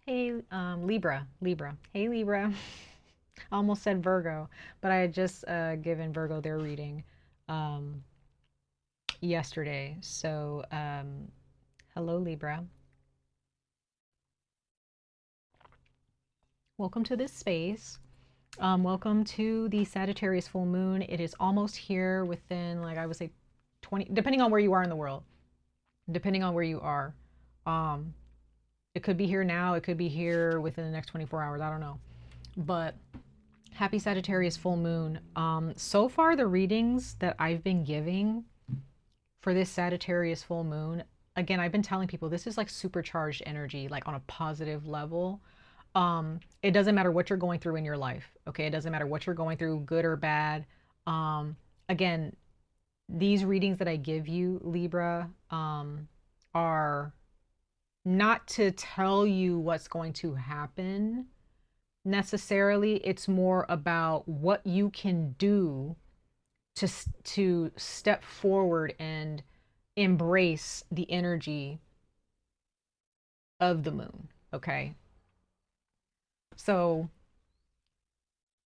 Hey, Libra. Hey, Libra. I almost said Virgo, but I had just given Virgo their reading um, yesterday. So, hello, Libra. Welcome to this space. Welcome to the Sagittarius full moon. It is almost here within, like I would say, 20, depending on where you are in the world, depending on where you are. Um, it could be here now. It could be here within the next 24 hours. I don't know. But happy Sagittarius full moon. So far, the readings that I've been giving for this Sagittarius full moon, again, I've been telling people this is like supercharged energy, like on a positive level. It doesn't matter what you're going through in your life. Okay. It doesn't matter what you're going through, good or bad. Again, these readings that I give you, Libra, are not to tell you what's going to happen necessarily. It's more about what you can do to step forward and embrace the energy of the moon. Okay. So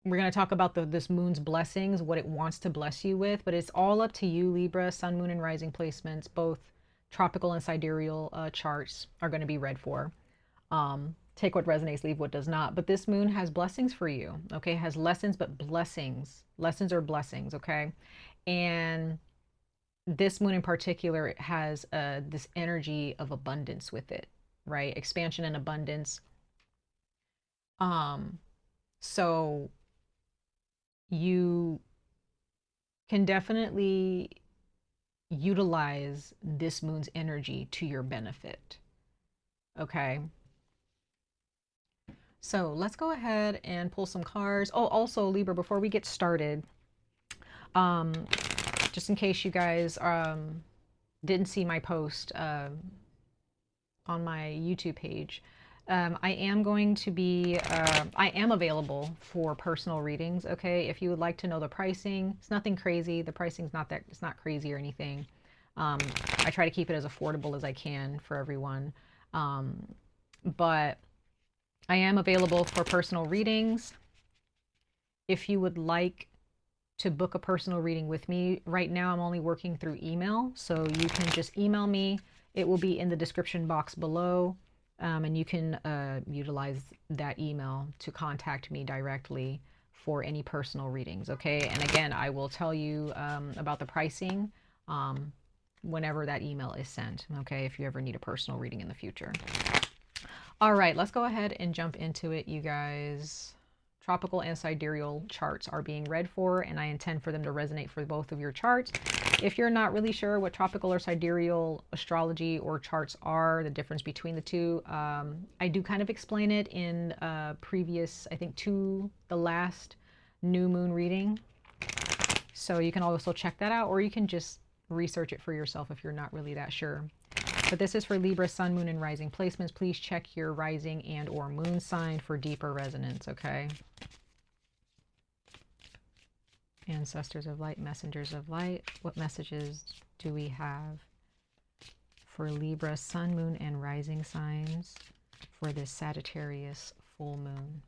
we're going to talk about this moon's blessings, what it wants to bless you with, but it's all up to you, Libra. Sun, moon, and rising placements, both tropical and sidereal charts, are going to be read for. Take what resonates, leave what does not. But this moon has blessings for you. Okay. It has lessons, but blessings. Lessons are blessings. Okay. And this moon in particular has this energy of abundance with it, right? Expansion and abundance. Um, so you can definitely utilize this moon's energy to your benefit. Okay. So let's go ahead and pull some cards. Oh, also Libra, before we get started, um, just in case you guys didn't see my post on my YouTube page, I am going to be, I am available for personal readings. Okay. If you would like to know the pricing, it's nothing crazy. The pricing's not that, it's not crazy or anything. I try to keep it as affordable as I can for everyone. But I am available for personal readings. If you would like to book a personal reading with me, right now I'm only working through email. So you can just email me. It will be in the description box below. And you can utilize that email to contact me directly for any personal readings. Okay. And again, I will tell you about the pricing whenever that email is sent. Okay. If you ever need a personal reading in the future. All right, let's go ahead and jump into it, you guys. Tropical and sidereal charts are being read for, and I intend for them to resonate for both of your charts. If you're not really sure what tropical or sidereal astrology or charts are, the difference between the two, I do kind of explain it in previous, I think, the last new moon reading. So you can also check that out, or you can just research it for yourself if you're not really that sure. But this is for Libra, sun, moon, and rising placements. Please check your rising and or moon sign for deeper resonance, okay? Ancestors of light, messengers of light, what messages do we have for Libra, sun, moon, and rising signs for this Sagittarius full moon?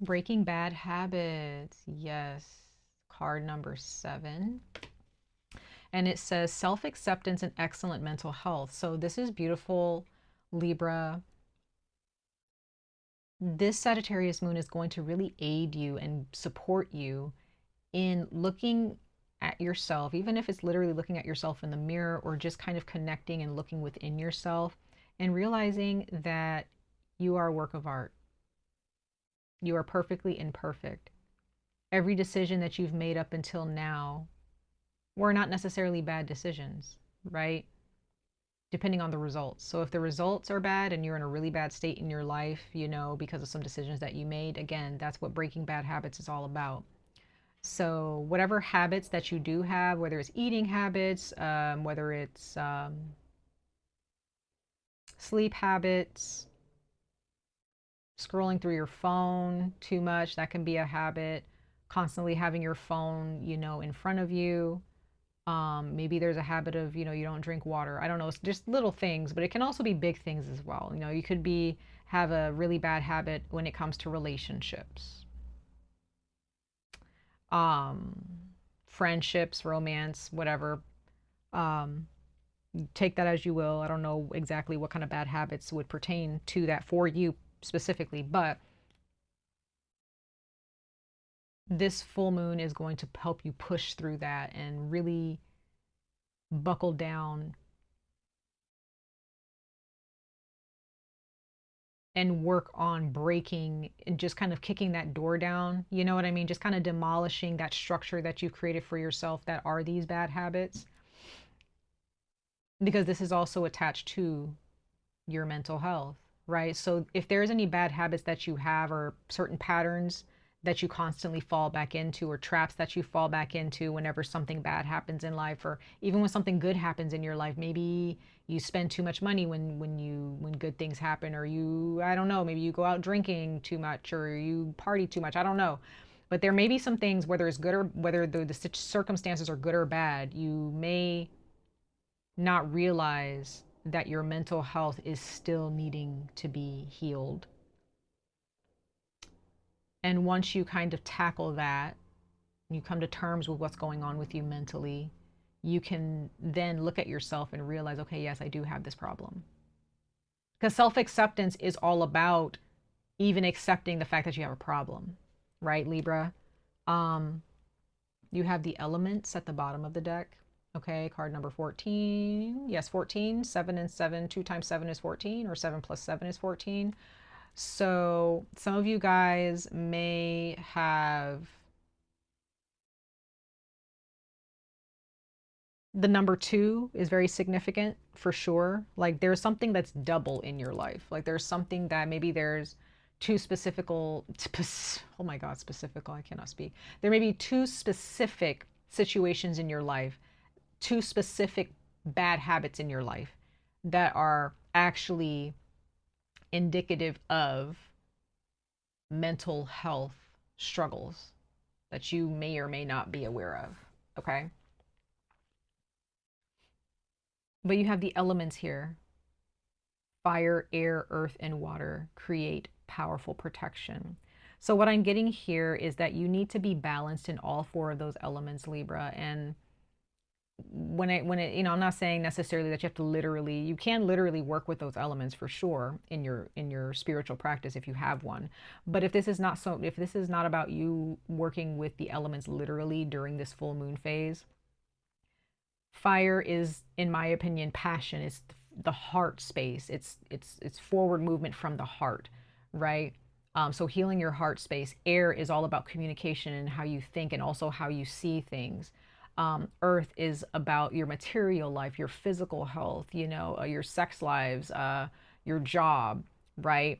Breaking bad habits. Yes. Card number 7. And it says self-acceptance and excellent mental health. So this is beautiful, Libra. This Sagittarius moon is going to really aid you and support you in looking at yourself, even if it's literally looking at yourself in the mirror or just kind of connecting and looking within yourself and realizing that you are a work of art. You are perfectly imperfect. Every decision that you've made up until now were not necessarily bad decisions, right? Depending on the results. So if the results are bad and you're in a really bad state in your life, you know, because of some decisions that you made, again, that's what breaking bad habits is all about. So whatever habits that you do have, whether it's eating habits, whether it's sleep habits, scrolling through your phone too much, that can be a habit. constantly having your phone, you know, in front of you. Maybe there's a habit of, you know, you don't drink water. I don't know. It's just little things, but it can also be big things as well. You know, you could have a really bad habit when it comes to relationships, um, friendships, romance, whatever. Um, take that as you will. I don't know exactly what kind of bad habits would pertain to that for you specifically, but this full moon is going to help you push through that and really buckle down and work on breaking and just kind of kicking that door down. You know what I mean? Just kind of demolishing that structure that you've created for yourself that are these bad habits. Because this is also attached to your mental health, right? So if there's any bad habits that you have or certain patterns that you constantly fall back into or traps that you fall back into whenever something bad happens in life, or even when something good happens in your life, maybe you spend too much money when good things happen, or you, I don't know, maybe you go out drinking too much or you party too much, I don't know. But there may be some things, whether it's good or whether the circumstances are good or bad, you may not realize that your mental health is still needing to be healed. And once you kind of tackle that, you come to terms with what's going on with you mentally, you can then look at yourself and realize, okay, yes, I do have this problem. Because self-acceptance is all about even accepting the fact that you have a problem, right, Libra? Um, you have the elements at the bottom of the deck. Okay, card number 14. Yes, 14. 7 and 7. 2 times 7 is 14, or 7 plus 7 is 14. So some of you guys may have the number 2 is very significant for sure. Like there's something that's double in your life. Like there's something that maybe there's two specific, oh my God, specific, I cannot speak. There may be two specific situations in your life, two specific bad habits in your life that are actually indicative of mental health struggles that you may or may not be aware of. Okay. But you have the elements here: fire, air, earth, and water create powerful protection. So what I'm getting here is that you need to be balanced in all 4 of those elements, Libra. And when it, you know, I'm not saying necessarily that you have to literally, you can literally work with those elements for sure in your spiritual practice if you have one. But if this is not so, if this is not about you working with the elements literally during this full moon phase, fire is, in my opinion, passion. It's the heart space. It's forward movement from the heart, right? So healing your heart space. Air is all about communication and how you think and also how you see things. Earth is about your material life, your physical health, you know, your sex lives, your job, right?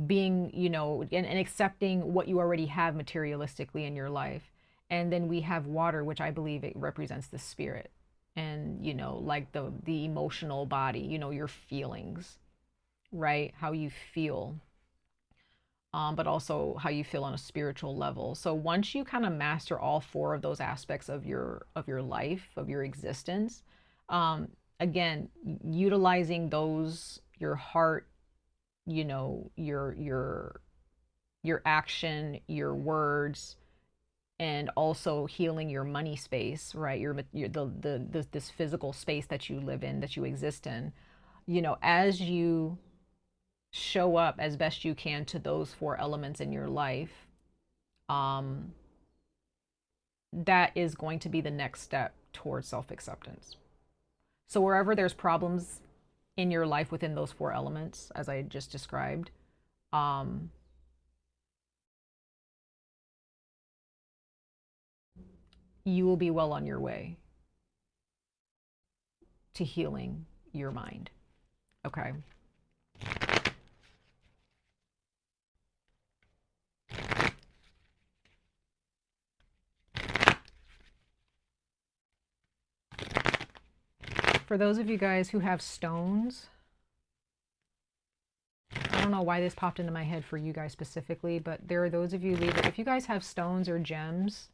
Being, you know, and accepting what you already have materialistically in your life. And then we have water, which I believe it represents the spirit and, you know, like the emotional body, you know, your feelings, right? How you feel. But also how you feel on a spiritual level. So once you kind of master all 4 of those aspects of your life, of your existence, again, utilizing those, your heart, you know, your action, your words, and also healing your money space, right? This physical space that you live in, that you exist in, you know, as you show up as best you can to those 4 elements in your life, that is going to be the next step towards self-acceptance. So wherever there's problems in your life within those 4 elements, as I just described, you will be well on your way to healing your mind. Okay. For those of you guys who have stones, I don't know why this popped into my head for you guys specifically, but there are those of you, Libra, if you guys have stones or gems,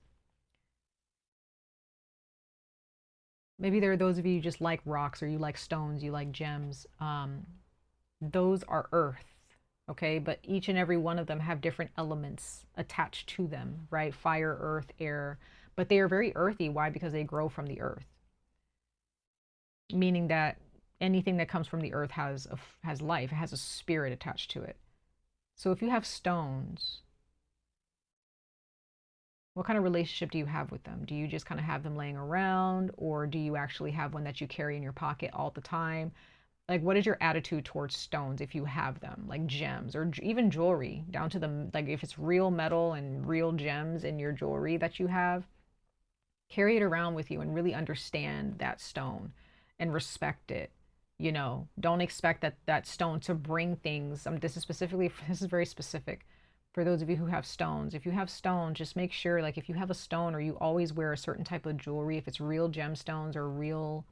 maybe there are those of you who just like rocks, or you like stones, you like gems. Those are earth, okay? But each and every one of them have different elements attached to them, right? Fire, earth, air. But they are very earthy. Why? Because they grow from the earth. Meaning that anything that comes from the earth has life. It has a spirit attached to it. So if you have stones, what kind of relationship do you have with them? Do you just kind of have them laying around, or do you actually have one that you carry in your pocket all the time? Like, what is your attitude towards stones if you have them, like gems or even jewelry, down to the, like, if it's real metal and real gems in your jewelry that you have, carry it around with you and really understand that stone and respect it. You know, don't expect that stone to bring things. This is very specific for those of you who have stones. If you have stones, just make sure, like, if you have a stone, or you always wear a certain type of jewelry, if it's real gemstones or real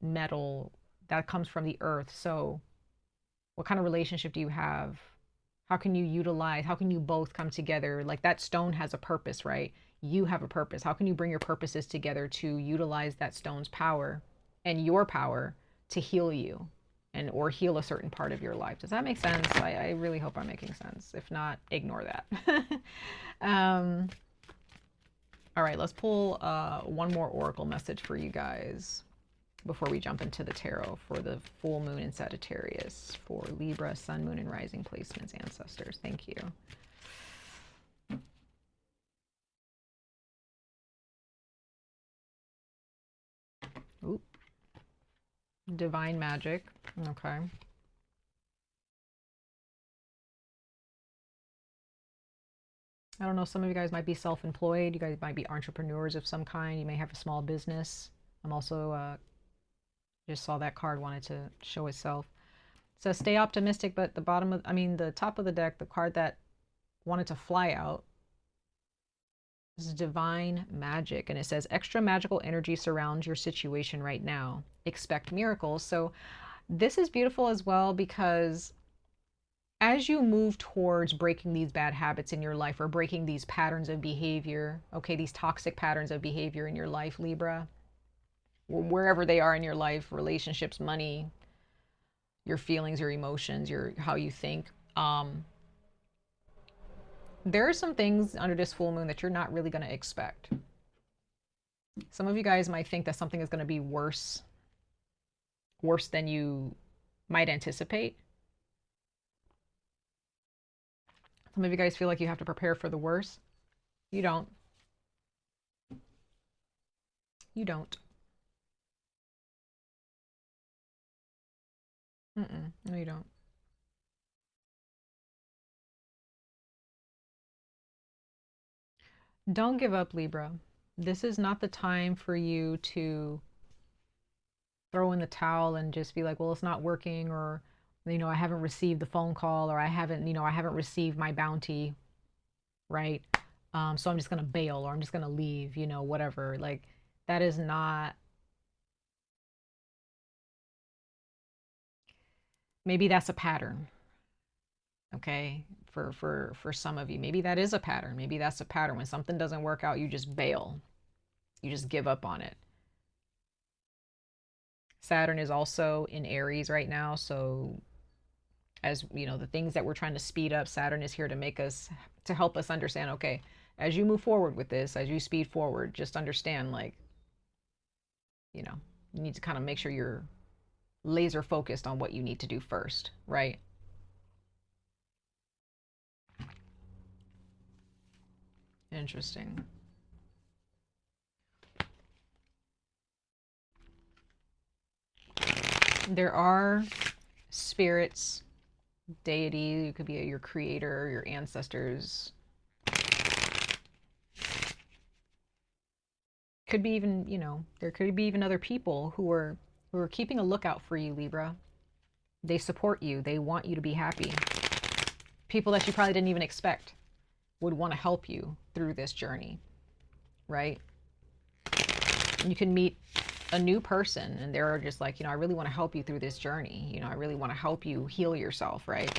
metal that comes from the earth. So what kind of relationship do you have? How can you both come together? Like, that stone has a purpose, right? You have a purpose. How can you bring your purposes together to utilize that stone's power and your power to heal you or heal a certain part of your life? Does that make sense? I really hope I'm making sense. If not, ignore that. All right, let's pull one more oracle message for you guys before we jump into the tarot for the full moon in Sagittarius for Libra, sun, moon, and rising placements, ancestors. Thank you. Oop. Divine magic. Okay. I don't know, some of you guys might be self-employed. You guys might be entrepreneurs of some kind. You may have a small business. I'm also just saw that card wanted to show itself. It says stay optimistic, but the top of the deck, the card that wanted to fly out is divine magic, and it says extra magical energy surrounds your situation right now. Expect miracles. So this is beautiful as well, because as you move towards breaking these bad habits in your life, or breaking these patterns of behavior, okay, these toxic patterns of behavior in your life, Libra, wherever they are in your life, relationships, money, your feelings, your emotions, how you think. There are some things under this full moon that you're not really going to expect. Some of you guys might think that something is going to be worse than you might anticipate. Some of you guys feel like you have to prepare for the worst. You don't. You don't. No, you don't. Don't give up, Libra. This is not the time for you to throw in the towel and just be like, well, it's not working, or, you know, I haven't received the phone call, or I haven't received my bounty, right? So I'm just going to bail, or I'm just going to leave, you know, whatever. Like, that is not, maybe that's a pattern. Okay, for some of you, maybe that is a pattern. Maybe that's a pattern. When something doesn't work out, you just bail. You just give up on it. Saturn is also in Aries right now, so as you know, the things that we're trying to speed up, Saturn is here to help us understand, okay, as you move forward with this, as you speed forward, just understand, like, you know, you need to kind of make sure you're laser focused on what you need to do first, right? Interesting. There are spirits, deity, it could be your creator, your ancestors. Could be even, you know, there could be even other people who are keeping a lookout for you, Libra. They support you. They want you to be happy. People that you probably didn't even expect would want to help you through this journey, right? You can meet a new person, and they're just like, you know, I really want to help you through this journey. You know, I really want to help you heal yourself, right?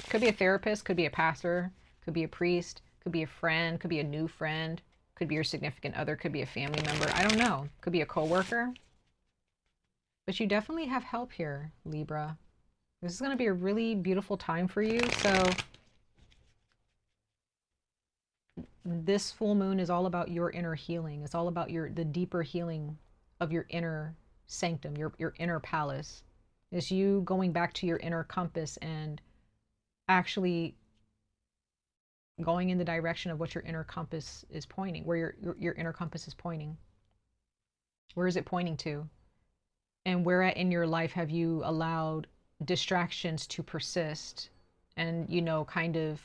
Could be a therapist, could be a pastor, could be a priest, could be a friend, could be a new friend, could be your significant other, could be a family member. I don't know. Could be a coworker. But you definitely have help here, Libra. This is going to be a really beautiful time for you. So this full moon is all about your inner healing. It's all about the deeper healing of your inner sanctum, your inner palace. It's you going back to your inner compass and actually going in the direction of what your inner compass is pointing, where your inner compass is pointing. Where is it pointing to? And where at in your life have you allowed distractions to persist and, you know, kind of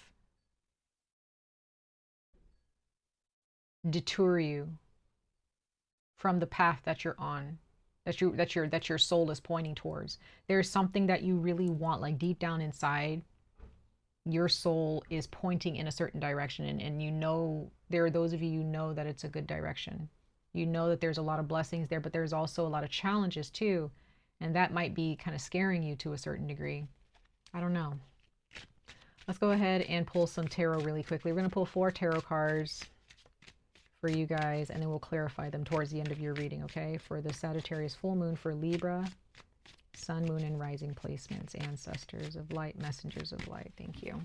detour you from the path that you're on, that your soul is pointing towards? There's something that you really want, like deep down inside, your soul is pointing in a certain direction, and you know, there are those of you know that it's a good direction. You know that there's a lot of blessings there, but there's also a lot of challenges too, and that might be kind of scaring you to a certain degree. I don't know. Let's go ahead and pull some tarot really quickly. We're going to pull 4 tarot cards for you guys, and then we'll clarify them towards the end of your reading, okay? For the Sagittarius full moon, for Libra, sun, moon, and rising placements, ancestors of light, messengers of light. Thank you.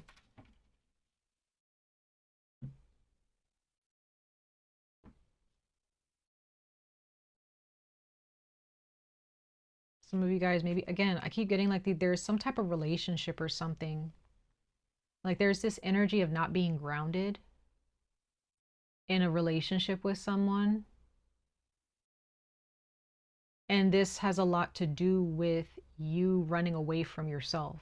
Some of you guys, maybe, again, I keep getting like there's some type of relationship or something. Like there's this energy of not being grounded in a relationship with someone. And this has a lot to do with you running away from yourself.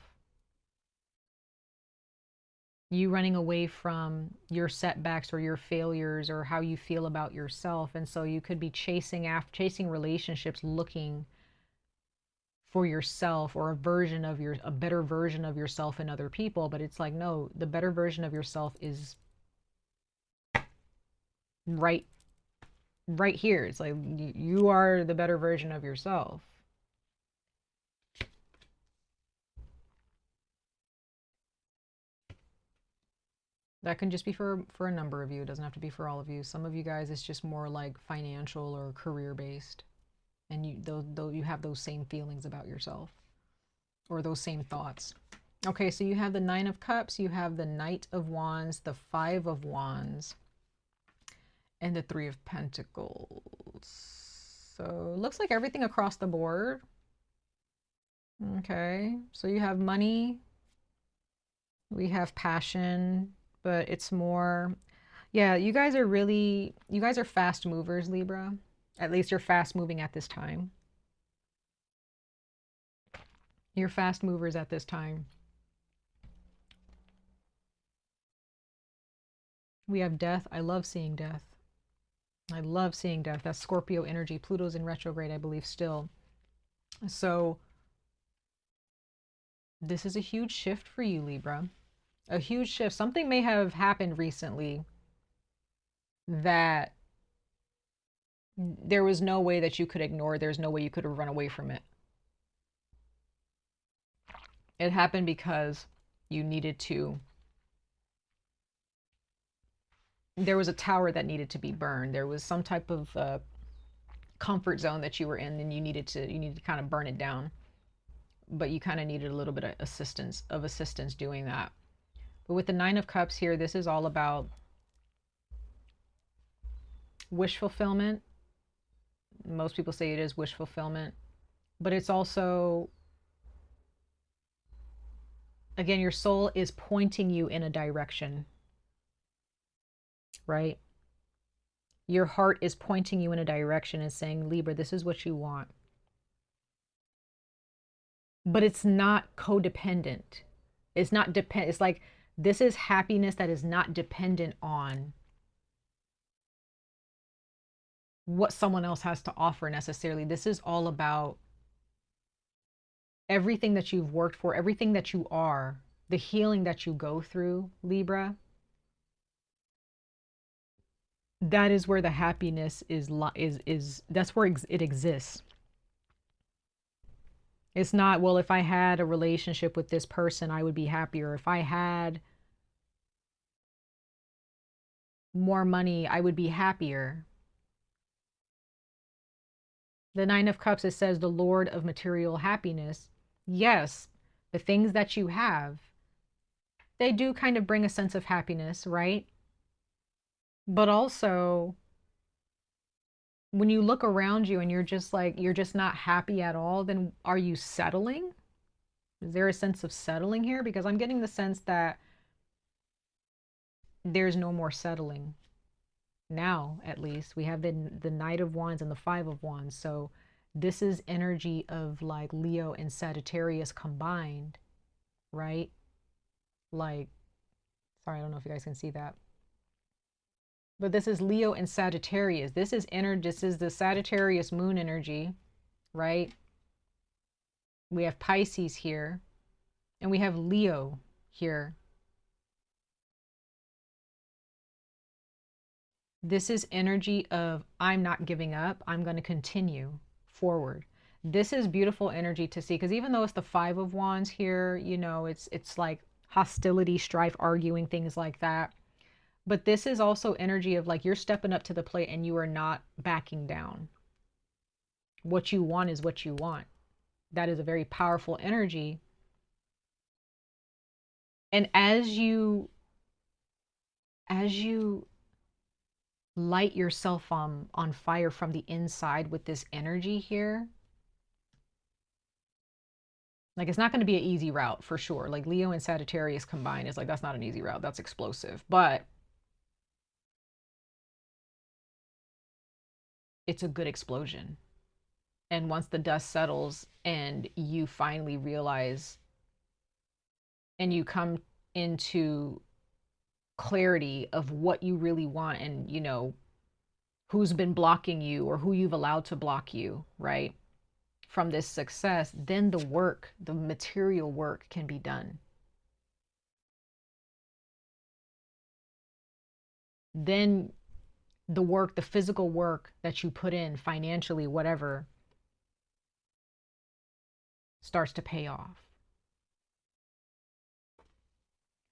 You running away from your setbacks or your failures or how you feel about yourself. And so you could be chasing relationships, looking for yourself or a better version of yourself in other people. But it's like, no, the better version of yourself is right here. It's like you are the better version of yourself. That can just be for a number of you. It doesn't have to be for all of you. Some of you guys, it's just more like financial or career based, and you have those same feelings about yourself or those same thoughts. Okay, so you have the 9 of Cups, you have the Knight of Wands, the 5 of Wands, and the 3 of Pentacles. So it looks like everything across the board. Okay, so you have money, we have passion, but it's more, yeah, you guys are fast movers, Libra. At least you're fast moving at this time. You're fast movers at this time. We have death. I love seeing death. I love seeing death. That's Scorpio energy. Pluto's in retrograde, I believe, still. So this is a huge shift for you, Libra. A huge shift. Something may have happened recently that there was no way that you could ignore. There's no way you could have run away from it. It happened because you needed to. There was a tower that needed to be burned. There was some type of comfort zone that you were in, and you needed to kind of burn it down. But you kind of needed a little bit of assistance doing that. But with the 9 of Cups here, this is all about wish fulfillment. Most people say it is wish fulfillment, but it's also, again, your soul is pointing you in a direction, right? Your heart is pointing you in a direction and saying, Libra, this is what you want. But it's not codependent. It's not it's like, this is happiness that is not dependent on what someone else has to offer necessarily. This is all about everything that you've worked for, everything that you are, the healing that you go through, Libra. that is where the happiness is that's where it exists. It's not, well, if I had a relationship with this person, I would be happier. If I had more money, I would be happier. The Nine of Cups, it says the Lord of material happiness. Yes, the things that you have, they do kind of bring a sense of happiness, right? But also, when you look around you and you're just like, you're just not happy at all, then are you settling? Is there a sense of settling here? Because I'm getting the sense that there's no more settling. Now, at least, we have the Knight of Wands and the Five of Wands. So this is energy of like Leo and Sagittarius combined, right? Like, sorry, I don't know if you guys can see that. But this is Leo and Sagittarius. This is the Sagittarius moon energy, right? We have Pisces here, and we have Leo here. This is energy of I'm not giving up. I'm going to continue forward. This is beautiful energy to see, because even though it's the Five of Wands here, you know, it's like hostility, strife, arguing, things like that. But this is also energy of like you're stepping up to the plate and you are not backing down. What you want is what you want. That is a very powerful energy. And as you light yourself on fire from the inside with this energy here, like it's not going to be an easy route for sure. Like Leo and Sagittarius combined is like, that's not an easy route. That's explosive. But it's a good explosion. And once the dust settles and you finally realize and you come into clarity of what you really want and, you know, who's been blocking you or who you've allowed to block you, right? From this success, then the work, the material work can be done. Then the work, the physical work that you put in financially, whatever, starts to pay off.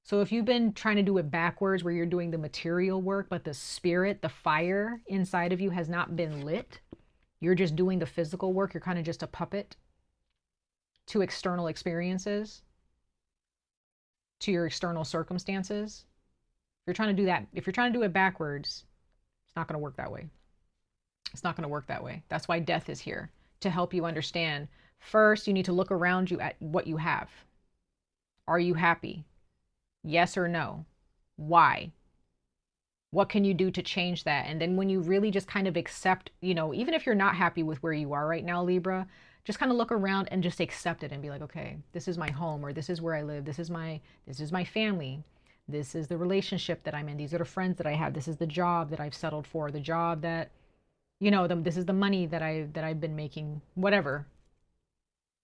So if you've been trying to do it backwards, where you're doing the material work, but the spirit, the fire inside of you has not been lit, you're just doing the physical work, you're kind of just a puppet to external experiences, to your external circumstances. If you're trying to do that, if you're trying to do it backwards, it's not going to work that way. It's not going to work that way. That's why death is here, to help you understand. First, you need to look around you at what you have. Are you happy? Yes or no? Why? What can you do to change that? And then when you really just kind of accept, you know, even if you're not happy with where you are right now, Libra, just kind of look around and just accept it and be like, okay, this is my home, or this is where I live. This is my family. This is the relationship that I'm in. These are the friends that I have. This is the job that I've settled for, the job that, you know, this is the money that I've been making, whatever.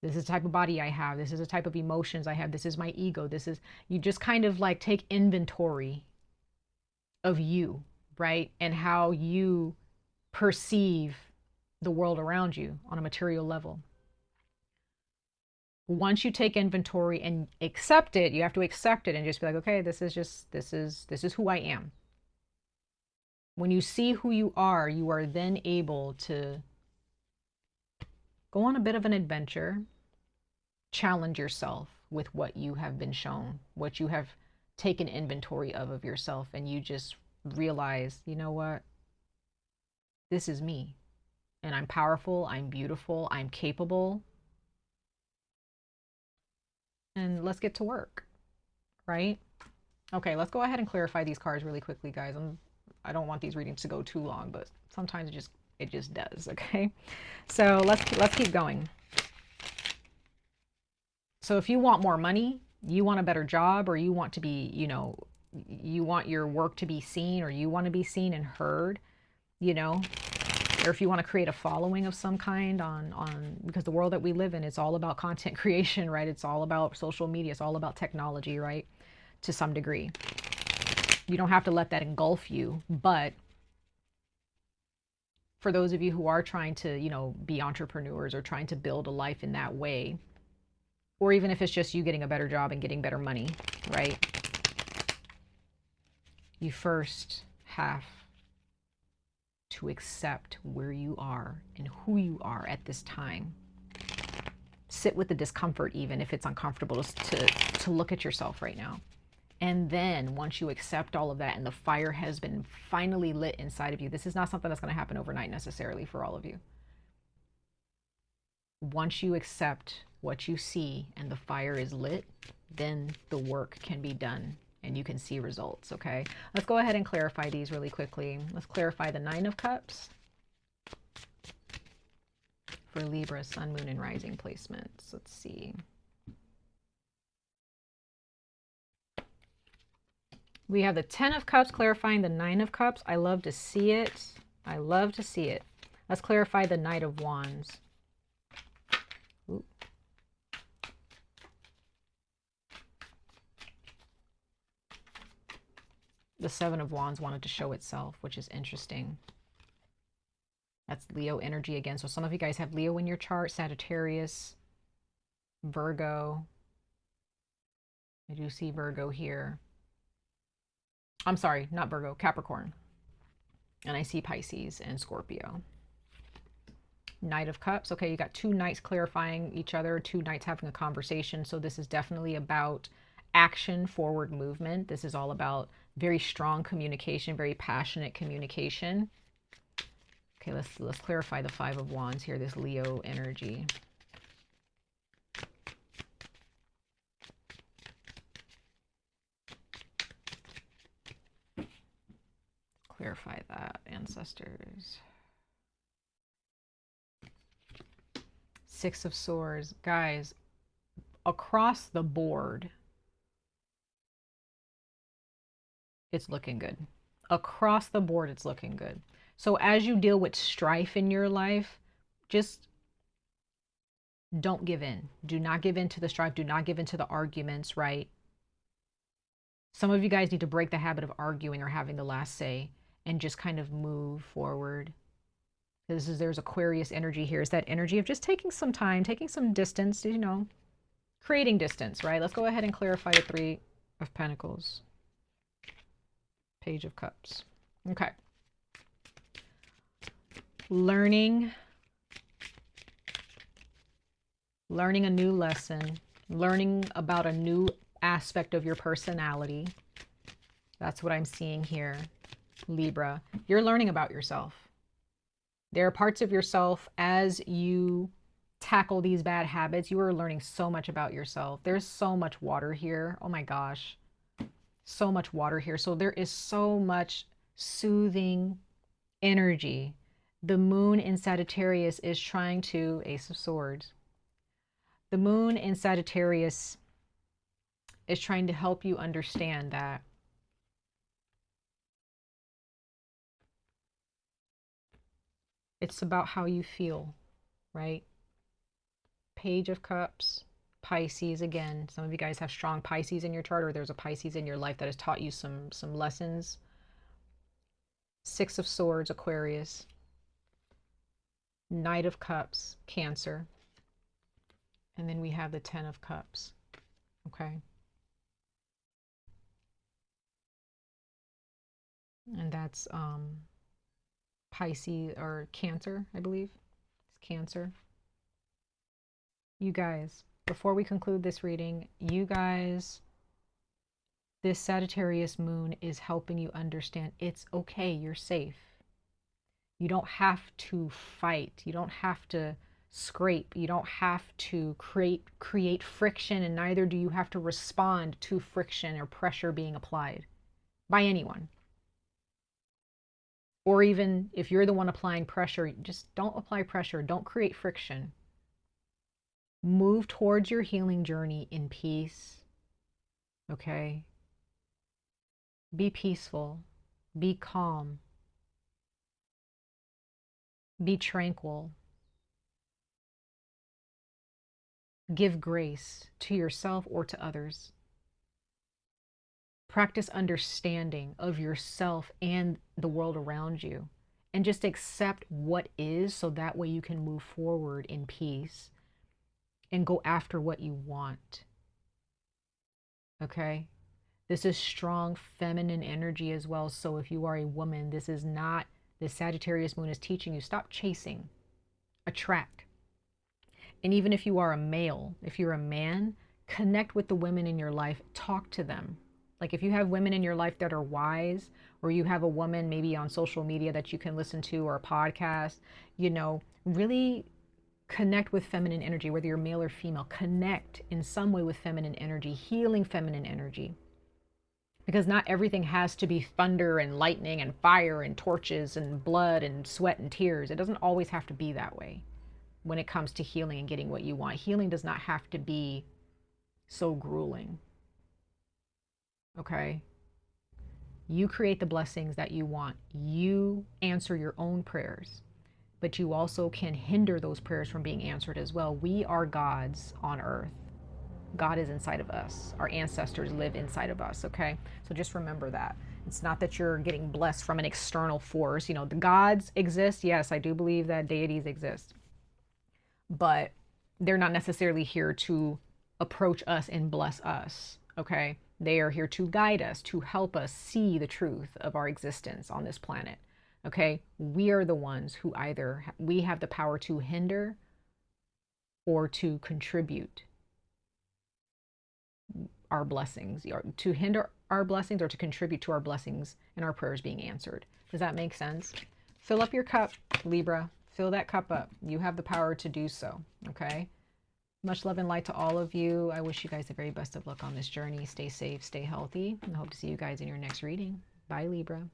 This is the type of body I have. This is the type of emotions I have. This is my ego. This is, you just kind of like take inventory of you, right? And how you perceive the world around you on a material level. Once you take inventory and accept it, you have to accept it and just be like, okay, this is who I am. When you see who you are then able to go on a bit of an adventure, challenge yourself with what you have been shown, what you have taken inventory of yourself, and you just realize, you know what? This is me. And I'm powerful, I'm beautiful, I'm capable. And let's get to work, right? Okay, let's go ahead and clarify these cards really quickly, guys. I don't want these readings to go too long, but sometimes it just does, okay? So let's keep going. So if you want more money, you want a better job, or you want to be, you know, you want your work to be seen, or you want to be seen and heard, you know, or if you want to create a following of some kind because the world that we live in, it's all about content creation, right? It's all about social media. It's all about technology, right? To some degree. You don't have to let that engulf you, but for those of you who are trying to, you know, be entrepreneurs or trying to build a life in that way, or even if it's just you getting a better job and getting better money, right? You first have to accept where you are and who you are at this time. Sit with the discomfort, even if it's uncomfortable to look at yourself right now. And then once you accept all of that and the fire has been finally lit inside of you, this is not something that's going to happen overnight necessarily for all of you. Once you accept what you see and the fire is lit, then the work can be done and you can see results, okay? Let's go ahead and clarify these really quickly. Let's clarify the Nine of Cups for Libra, Sun, Moon, and Rising placements. Let's see. We have the Ten of Cups clarifying the Nine of Cups. I love to see it. I love to see it. Let's clarify the Knight of Wands. Ooh. The Seven of Wands wanted to show itself, which is interesting. That's Leo energy again. So some of you guys have Leo in your chart, Sagittarius, Virgo. I do see Virgo here. I'm sorry, not Virgo, Capricorn. And I see Pisces and Scorpio. Knight of Cups. Okay, you got two knights clarifying each other, two knights having a conversation. So this is definitely about action, forward movement. This is all about very strong communication, very passionate communication. Okay, let's clarify the Five of Wands here, this Leo energy. Clarify that, ancestors. Six of Swords. Guys, across the board, it's looking good. Across the board, it's looking good. So as you deal with strife in your life, just don't give in. Do not give in to the strife. Do not give in to the arguments, right? Some of you guys need to break the habit of arguing or having the last say and just kind of move forward. There's Aquarius energy here. Is that energy of just taking some time, taking some distance, you know, creating distance, right? Let's go ahead and clarify the Three of Pentacles. Page of Cups. Okay. Learning a new lesson, learning about a new aspect of your personality. That's what I'm seeing here, Libra. You're learning about yourself. There are parts of yourself as you tackle these bad habits, you are learning so much about yourself. There's so much water here. Oh my gosh. So much water here. So there is so much soothing energy. The moon in Sagittarius is trying to, Ace of Swords. The moon in Sagittarius is trying to help you understand that it's about how you feel, right? Page of Cups, Pisces again. Some of you guys have strong Pisces in your chart, or there's a Pisces in your life that has taught you some lessons. Six of Swords, Aquarius. Knight of Cups, Cancer. And then we have the Ten of Cups. Okay. And that's Pisces or Cancer, I believe. It's Cancer. You guys, before we conclude this reading, you guys, this Sagittarius moon is helping you understand it's okay, you're safe. You don't have to fight. You don't have to scrape. You don't have to create friction, and neither do you have to respond to friction or pressure being applied by anyone. Or even if you're the one applying pressure, just don't apply pressure. Don't create friction. Move towards your healing journey in peace. Okay? Be peaceful. Be calm. Be tranquil. Give grace to yourself or to others. Practice understanding of yourself and the world around you. and just accept what is, so that way you can move forward in peace and go after what you want. Okay? This is strong feminine energy as well. So if you are a woman, this is not, the Sagittarius moon is teaching you, stop chasing, attract. And even if you are a male, if you're a man, connect with the women in your life, talk to them. Like if you have women in your life that are wise, or you have a woman maybe on social media that you can listen to, or a podcast, you know, really connect with feminine energy, whether you're male or female, connect in some way with feminine energy, healing feminine energy. Because not everything has to be thunder and lightning and fire and torches and blood and sweat and tears. It doesn't always have to be that way when it comes to healing and getting what you want. Healing does not have to be so grueling. Okay? You create the blessings that you want. You answer your own prayers, but you also can hinder those prayers from being answered as well. We are gods on earth. God is inside of us. Our ancestors live inside of us, okay? So just remember that. It's not that you're getting blessed from an external force. You know, the gods exist. Yes, I do believe that deities exist. But they're not necessarily here to approach us and bless us, okay? They are here to guide us, to help us see the truth of our existence on this planet, okay? We are the ones who either, we have the power to hinder or to contribute our blessings, to hinder our blessings or to contribute to our blessings and our prayers being answered. Does that make sense? Fill up your cup, Libra. Fill that cup up. You have the power to do so, okay? Much love and light to all of you. I wish you guys the very best of luck on this journey. Stay safe, stay healthy, and I hope to see you guys in your next reading. Bye, Libra.